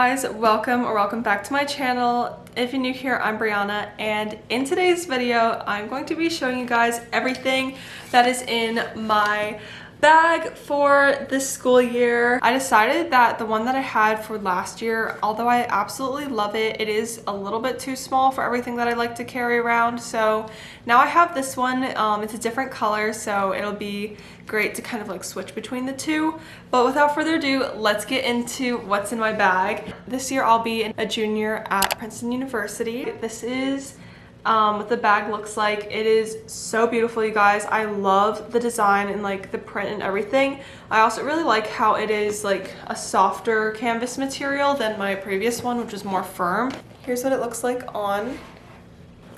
guys, welcome back to my channel. If you're new here, I'm Brianna, and in today's video I'm going to be showing you guys everything that is in my bag for this school year. I decided that the one that I had for last year, although I absolutely love it, it is a little bit too small for everything that I like to carry around. So now I have this one. It's a different color, so it'll be great to kind of like switch between the two. But without further ado, let's get into what's in my bag. This year I'll be a junior at Princeton University. This is what the bag looks like. It is so beautiful, you guys. I love the design and like the print and everything. I also really like how it is like a softer canvas material than my previous one, which was more firm. Here's what it looks like on.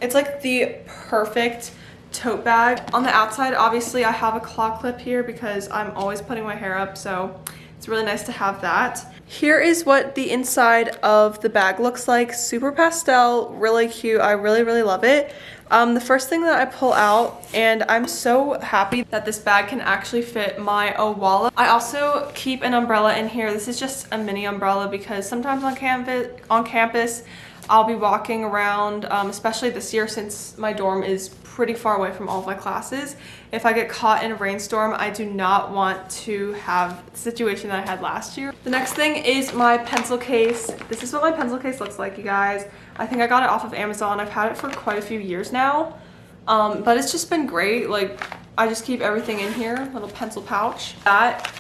It's like the perfect tote bag. On the outside, obviously I have a claw clip here because I'm always putting my hair up, so it's really nice to have that. Here is what the inside of the bag looks like. Super pastel, really cute. I really love it. The first thing that I pull out, and I'm so happy that this bag can actually fit my wallet. I also keep an umbrella in here. This is just a mini umbrella because sometimes on campus I'll be walking around, especially this year since my dorm is pretty far away from all of my classes. If I get caught in a rainstorm, I do not want to have the situation that I had last year. The next thing is my pencil case. This is what my pencil case looks like, you guys. I think I got it off of Amazon. I've had it for quite a few years now, but it's just been great. Like, I just keep everything in here, little pencil pouch. That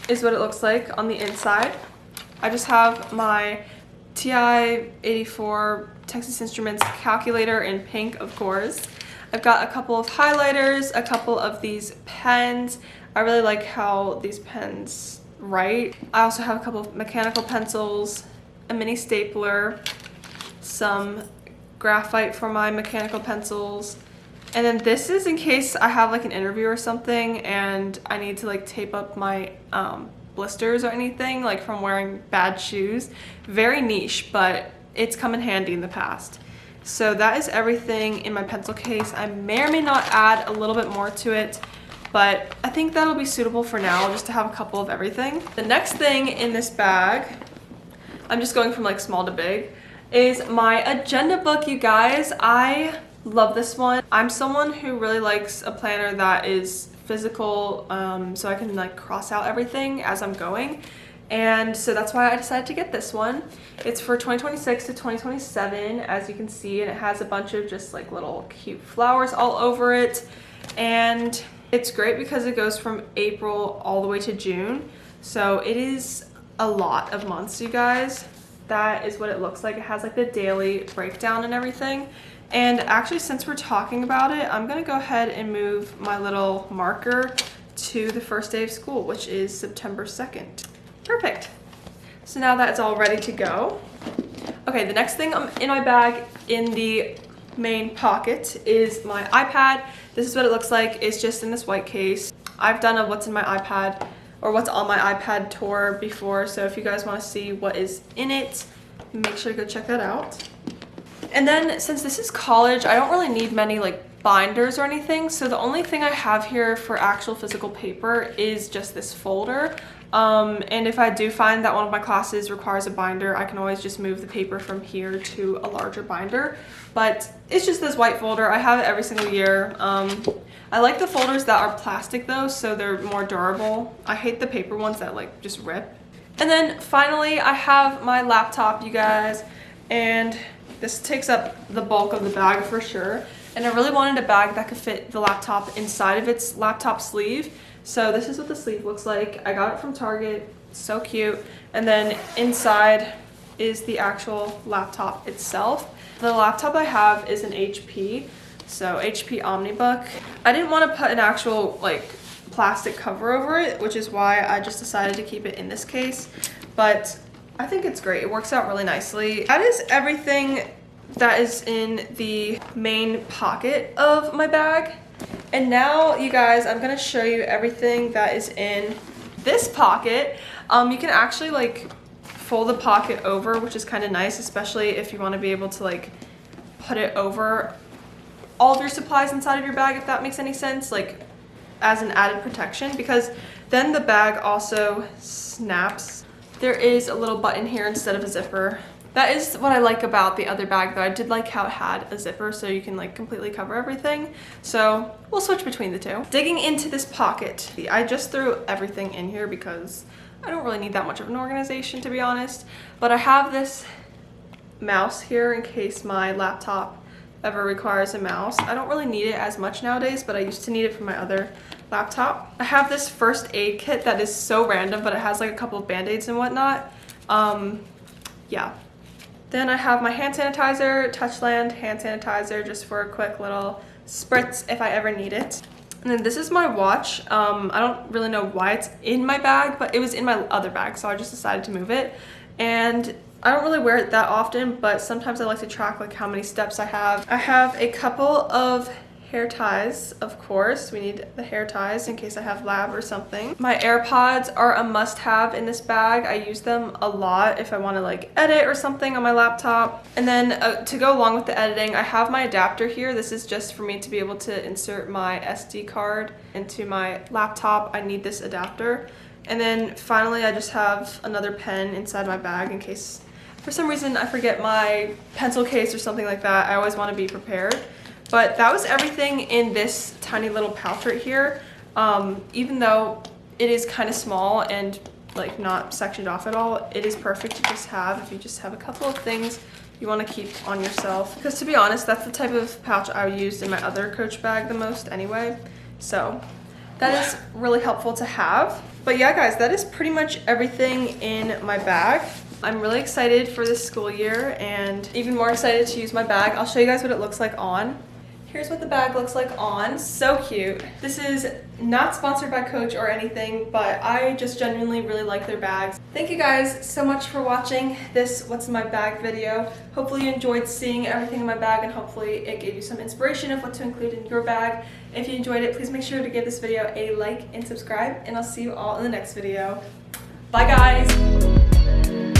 is what it looks like on the inside. I just have my TI-84 Texas Instruments calculator in pink, of course. I've got a couple of highlighters, a couple of these pens. I really like how these pens write. I also have a couple of mechanical pencils, a mini stapler, some graphite for my mechanical pencils, and then this is in case I have like an interview or something and I need to like tape up my blisters or anything, like from wearing bad shoes. Very niche, but it's come in handy in the past. So that is everything in my pencil case. I may or may not add a little bit more to it, but I think that'll be suitable for now, just to have a couple of everything. The next thing in this bag, I'm just going from like small to big, is my agenda book, you guys. I love this one. I'm someone who really likes a planner that is physical, so I can like cross out everything as I'm going. And so that's why I decided to get this one. It's for 2026 to 2027, as you can see, and it has a bunch of just like little cute flowers all over it. And it's great because it goes from April all the way to June. So it is a lot of months, you guys. That is what it looks like. It has like the daily breakdown and everything. And actually, since we're talking about it, I'm gonna go ahead and move my little marker to the first day of school, which is September 2nd. Perfect. So now that's all ready to go. Okay, the next thing in my bag in the main pocket is my iPad. This is what it looks like. It's just in this white case. I've done a what's in my iPad or what's on my iPad tour before, so if you guys want to see what is in it, make sure to go check that out. And then since this is college, I don't really need many like binders or anything, so the only thing I have here for actual physical paper is just this folder. And if I do find that one of my classes requires a binder, I can always just move the paper from here to a larger binder. But it's just this white folder. I have it every single year. I like the folders that are plastic though, so they're more durable. I hate the paper ones that like just rip. And then finally, I have my laptop, you guys, and this takes up the bulk of the bag for sure. And I really wanted a bag that could fit the laptop inside of its laptop sleeve. So this is what the sleeve looks like. I got it from Target, so cute. And then inside is the actual laptop itself. The laptop I have is an HP, so HP OmniBook. I didn't want to put an actual like plastic cover over it, which is why I just decided to keep it in this case. But I think it's great. It works out really nicely. That is everything that is in the main pocket of my bag. And now, you guys, I'm gonna show you everything that is in this pocket. You can actually like fold the pocket over, which is kind of nice, especially if you want to be able to like put it over all of your supplies inside of your bag, if that makes any sense, like as an added protection, because then the bag also snaps there is a little button here instead of a zipper. That is what I like about the other bag though. I did like how it had a zipper so you can like completely cover everything. So we'll switch between the two. Digging into this pocket, I just threw everything in here because I don't really need that much of an organization, to be honest. But I have this mouse here in case my laptop ever requires a mouse. I don't really need it as much nowadays, but I used to need it for my other laptop. I have this first aid kit that is so random, but it has like a couple of band-aids and whatnot. Yeah. Then I have my hand sanitizer, Touchland hand sanitizer, just for a quick little spritz if I ever need it. And then this is my watch. I don't really know why it's in my bag, but it was in my other bag, so I just decided to move it. And I don't really wear it that often, but sometimes I like to track like how many steps I have. I have a couple of hair ties, of course. We need the hair ties in case I have lab or something. My AirPods are a must-have in this bag. I use them a lot if I want to like edit or something on my laptop. And then to go along with the editing, I have my adapter here. This is just for me to be able to insert my SD card into my laptop. I need this adapter. And then finally, I just have another pen inside my bag in case for some reason I forget my pencil case or something like that. I always want to be prepared. But that was everything in this tiny little pouch right here. Even though it is kind of small and like not sectioned off at all, it is perfect to just have if you just have a couple of things you want to keep on yourself. Because to be honest, that's the type of pouch I used in my other Coach bag the most anyway. So that is really helpful to have. But yeah, guys, that is pretty much everything in my bag. I'm really excited for this school year and even more excited to use my bag. I'll show you guys what it looks like on. Here's what the bag looks like on. So cute. This is not sponsored by Coach or anything, but I just genuinely really like their bags. Thank you guys so much for watching this What's in My Bag video. Hopefully you enjoyed seeing everything in my bag and hopefully it gave you some inspiration of what to include in your bag. If you enjoyed it, please make sure to give this video a like and subscribe, and I'll see you all in the next video. Bye guys!